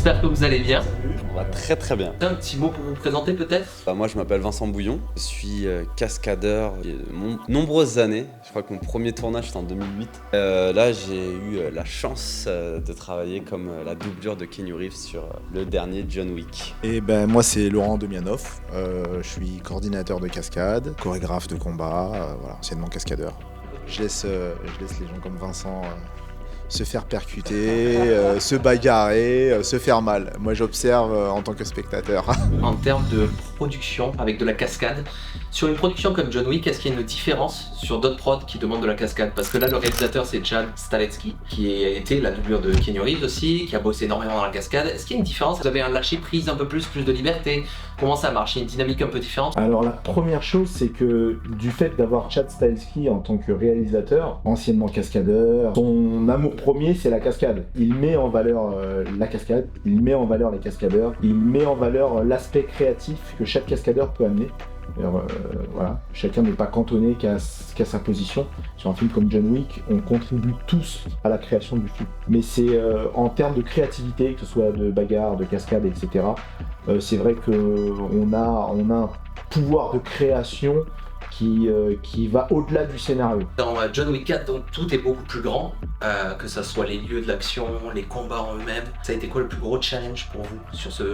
j'espère que vous allez bien. On va très très bien. Un petit mot pour vous présenter peut-être? Moi je m'appelle Vincent Bouillon, je suis cascadeur il y a de nombreuses années. Je crois que mon premier tournage c'était en 2008. Là j'ai eu la chance de travailler comme la doublure de Keanu Reeves sur le dernier John Wick. Et moi c'est Laurent Demianoff, je suis coordinateur de cascade, chorégraphe de combat, voilà, anciennement cascadeur. Je laisse les gens comme Vincent se faire percuter, se bagarrer, se faire mal. Moi j'observe en tant que spectateur. En termes de production avec de la cascade, sur une production comme John Wick, est-ce qu'il y a une différence sur d'autres prods qui demandent de la cascade? Parce que là le réalisateur c'est Chad Stahelski, qui a été la doublure de Keanu Reeves aussi, qui a bossé énormément dans la cascade. Est-ce qu'il y a une différence? Vous avez un lâcher prise un peu plus de liberté? Comment ça marche? Il y a une dynamique un peu différente? Alors la première chose, c'est que du fait d'avoir Chad Stahelski en tant que réalisateur, anciennement cascadeur, son amour premier c'est la cascade. Il met en valeur la cascade, il met en valeur les cascadeurs, il met en valeur l'aspect créatif que chaque cascadeur peut amener. Alors, voilà, chacun n'est pas cantonné qu'à sa position. Sur un film comme John Wick, on contribue tous à la création du film. Mais c'est en termes de créativité, que ce soit de bagarre, de cascade, etc., c'est vrai qu'on a un pouvoir de création qui va au-delà du scénario. Dans John Wick 4, donc, tout est beaucoup plus grand, que ce soit les lieux de l'action, les combats en eux-mêmes. Ça a été quoi le plus gros challenge pour vous sur ce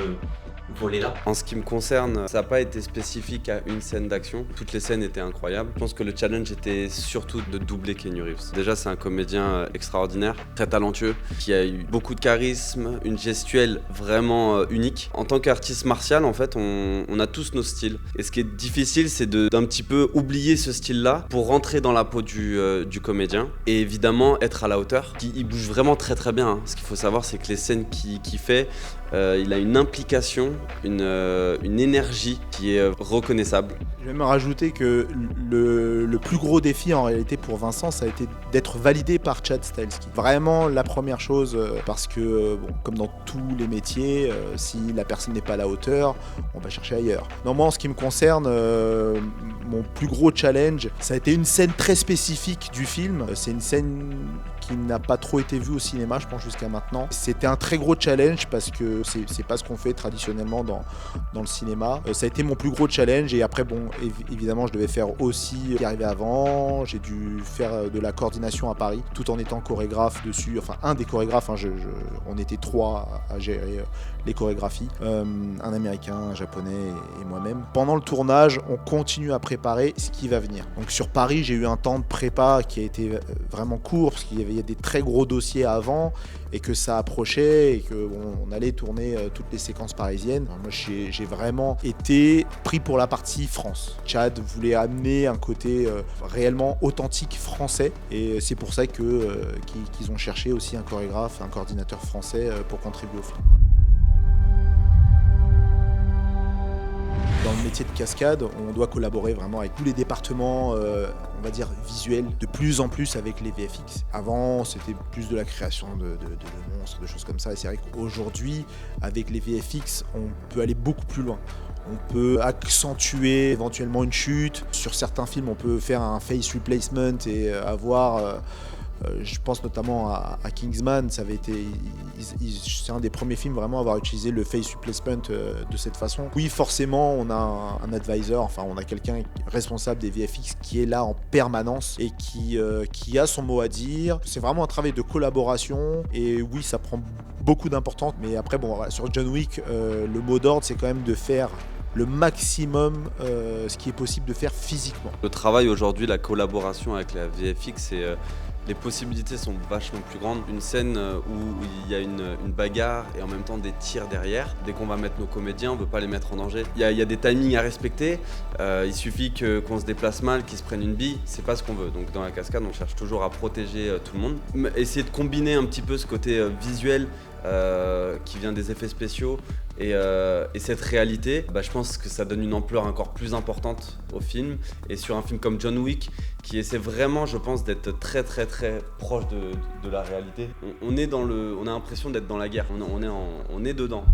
volet-là? En ce qui me concerne, ça n'a pas été spécifique à une scène d'action. Toutes les scènes étaient incroyables. Je pense que le challenge était surtout de doubler Keanu Reeves. Déjà, c'est un comédien extraordinaire, très talentueux, qui a eu beaucoup de charisme, une gestuelle vraiment unique. En tant qu'artiste martial, en fait, on a tous nos styles. Et ce qui est difficile, c'est d'un petit peu oublier ce style-là pour rentrer dans la peau du comédien et évidemment être à la hauteur. Il bouge vraiment très très bien. Ce qu'il faut savoir, c'est que les scènes qu'il fait, il a une implication, une énergie qui est reconnaissable. Je vais me rajouter que le plus gros défi en réalité pour Vincent, ça a été d'être validé par Chad Stahelski. Vraiment la première chose, parce que comme dans tous les métiers, si la personne n'est pas à la hauteur, on va chercher ailleurs. Non, moi en ce qui me concerne, mon plus gros challenge, ça a été une scène très spécifique du film. C'est une scène qui n'a pas trop été vue au cinéma, je pense, jusqu'à maintenant. C'était un très gros challenge parce que c'est pas ce qu'on fait traditionnellement dans le cinéma. Ça a été mon plus gros challenge et après, évidemment, je devais faire aussi ce qui arrivait avant. J'ai dû faire de la coordination à Paris tout en étant chorégraphe dessus. Enfin, un des chorégraphes, on était 3 à gérer les chorégraphies. Un Américain, un Japonais et moi-même. Pendant le tournage, on continue à préparer ce qui va venir. Donc sur Paris, j'ai eu un temps de prépa qui a été vraiment court parce qu'il y avait des très gros dossiers avant et que ça approchait et qu'on allait tourner toutes les séquences parisiennes. Alors moi, j'ai vraiment été pris pour la partie France. Chad voulait amener un côté réellement authentique français et c'est pour ça qu'ils ont cherché aussi un chorégraphe, un coordinateur français pour contribuer au film. Dans le métier de cascade, on doit collaborer vraiment avec tous les départements, on va dire visuels, de plus en plus avec les VFX. Avant, c'était plus de la création de monstres, de choses comme ça. Et c'est vrai qu'aujourd'hui, avec les VFX, on peut aller beaucoup plus loin. On peut accentuer éventuellement une chute. Sur certains films, on peut faire un face replacement et avoir... je pense notamment à Kingsman, ça avait été, c'est un des premiers films vraiment à avoir utilisé le face replacement de cette façon. Oui, forcément, on a un advisor, enfin on a quelqu'un responsable des VFX qui est là en permanence et qui a son mot à dire. C'est vraiment un travail de collaboration et oui, ça prend beaucoup d'importance. Mais après, sur John Wick, le mot d'ordre, c'est quand même de faire le maximum ce qui est possible de faire physiquement. Le travail aujourd'hui, la collaboration avec la VFX, les possibilités sont vachement plus grandes. Une scène où il y a une bagarre et en même temps des tirs derrière. Dès qu'on va mettre nos comédiens, on ne veut pas les mettre en danger. Il y a des timings à respecter. Il suffit qu'on se déplace mal, qu'ils se prennent une bille. C'est pas ce qu'on veut. Donc dans la cascade, on cherche toujours à protéger tout le monde. Essayer de combiner un petit peu ce côté visuel qui vient des effets spéciaux et cette réalité, je pense que ça donne une ampleur encore plus importante au film. Et sur un film comme John Wick, qui essaie vraiment, je pense, d'être très très très proche de la réalité. On a l'impression d'être dans la guerre, on est dedans.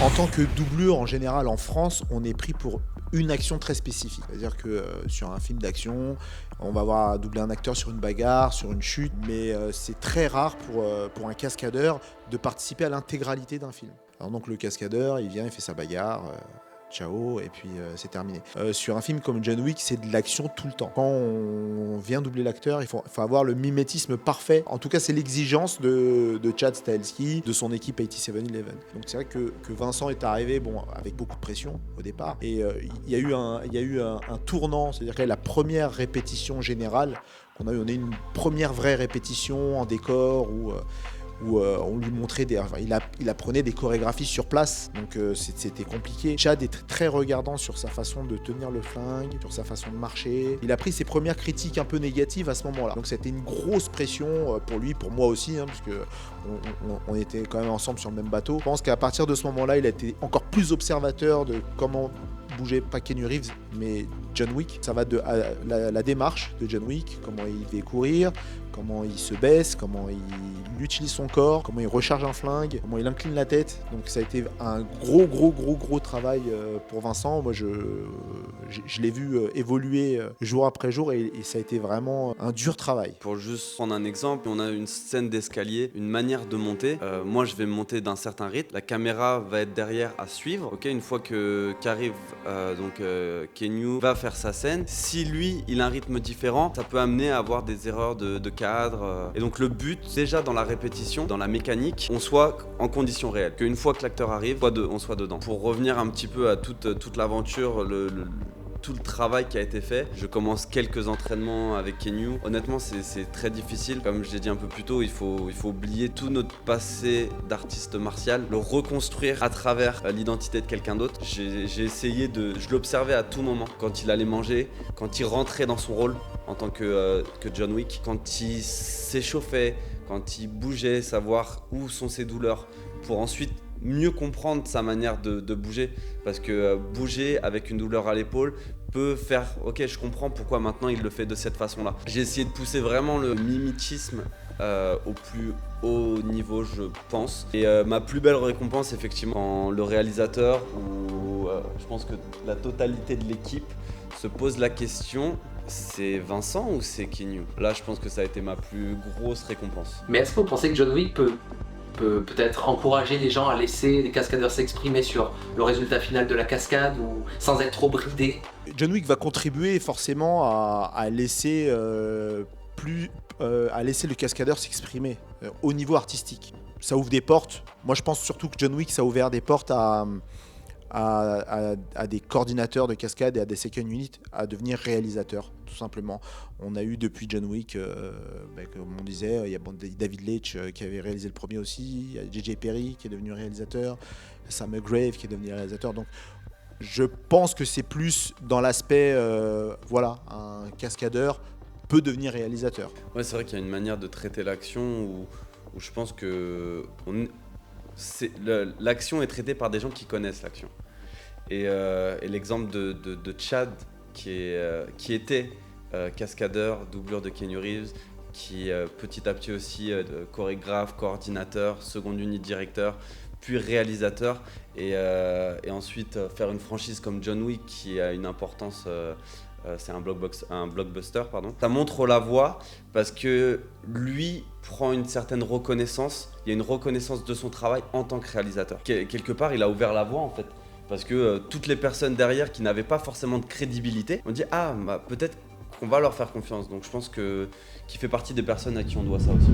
En tant que doublure, en général, en France, on est pris pour une action très spécifique. C'est-à-dire que sur un film d'action, on va avoir doubler un acteur sur une bagarre, sur une chute, mais c'est très rare pour un cascadeur de participer à l'intégralité d'un film. Alors donc le cascadeur, il vient, il fait sa bagarre, ciao, et puis c'est terminé. Sur un film comme John Wick, c'est de l'action tout le temps. Quand on vient doubler l'acteur, il faut avoir le mimétisme parfait. En tout cas, c'est l'exigence de Chad Stahelski, de son équipe 8711. Donc c'est vrai que Vincent est arrivé avec beaucoup de pression au départ. Et il y a eu un tournant, c'est-à-dire que la première répétition générale qu'on a eu, on a eu une première vraie répétition en décor où on lui montrait il apprenait des chorégraphies sur place, donc c'était compliqué. Chad est très regardant sur sa façon de tenir le flingue, sur sa façon de marcher. Il a pris ses premières critiques un peu négatives à ce moment-là, donc c'était une grosse pression pour lui, pour moi aussi, parce que on était quand même ensemble sur le même bateau. Je pense qu'à partir de ce moment-là, il a été encore plus observateur de comment bougeait pas Keanu Reeves, mais John Wick. Ça va de la démarche de John Wick, comment il fait courir, comment il se baisse, comment il utilise son corps, comment il recharge un flingue, comment il incline la tête. Donc ça a été un gros travail pour Vincent. Moi je l'ai vu évoluer jour après jour et ça a été vraiment un dur travail. Pour juste prendre un exemple, on a une scène d'escalier, une manière de monter. Moi je vais monter d'un certain rythme, la caméra va être derrière à suivre. Ok, une fois qu'arrive Keanu va faire sa scène, si lui il a un rythme différent, ça peut amener à avoir des erreurs de cadre. Et donc le but, déjà dans la répétition, dans la mécanique, on soit en conditions réelles. Qu'une fois que l'acteur arrive, on soit dedans. Pour revenir un petit peu à toute l'aventure, tout le travail qui a été fait. Je commence quelques entraînements avec Keanu. Honnêtement, c'est très difficile. Comme je l'ai dit un peu plus tôt, il faut oublier tout notre passé d'artiste martial, le reconstruire à travers l'identité de quelqu'un d'autre. J'ai essayé je l'observais à tout moment. Quand il allait manger, quand il rentrait dans son rôle en tant que John Wick, quand il s'échauffait, quand il bougeait, savoir où sont ses douleurs, pour ensuite mieux comprendre sa manière de bouger, parce que bouger avec une douleur à l'épaule peut faire ok, je comprends pourquoi maintenant il le fait de cette façon là. J'ai essayé de pousser vraiment le mimétisme au plus haut niveau, je pense, et ma plus belle récompense effectivement quand le réalisateur ou je pense que la totalité de l'équipe se pose la question: c'est Vincent ou c'est Keanu? Là je pense que ça a été ma plus grosse récompense. Mais est-ce que vous pensez que John Wick peut-être encourager les gens à laisser les cascadeurs s'exprimer sur le résultat final de la cascade ou sans être trop bridé? John Wick va contribuer forcément à laisser le cascadeur s'exprimer au niveau artistique. Ça ouvre des portes. Moi je pense surtout que John Wick, ça a ouvert des portes à des coordinateurs de cascade et à des second units à devenir réalisateurs, tout simplement. On a eu depuis John Wick, comme on disait, il y a David Leitch qui avait réalisé le premier aussi, il y a J.J. Perry qui est devenu réalisateur, Sam Grave qui est devenu réalisateur. Donc je pense que c'est plus dans l'aspect, un cascadeur peut devenir réalisateur. Ouais, c'est vrai qu'il y a une manière de traiter l'action où je pense que l'action est traitée par des gens qui connaissent l'action. Et l'exemple de Chad qui était cascadeur, doublure de Keanu Reeves, qui petit à petit aussi chorégraphe, coordinateur, second unit directeur, puis réalisateur, et ensuite faire une franchise comme John Wick qui a une importance, c'est un blockbuster, pardon. Ça montre la voie parce que lui prend une certaine reconnaissance, il y a une reconnaissance de son travail en tant que réalisateur. Quelque part, il a ouvert la voie en fait, parce que toutes les personnes derrière qui n'avaient pas forcément de crédibilité ont dit peut-être qu'on va leur faire confiance. Donc je pense qu'il fait partie des personnes à qui on doit ça aussi.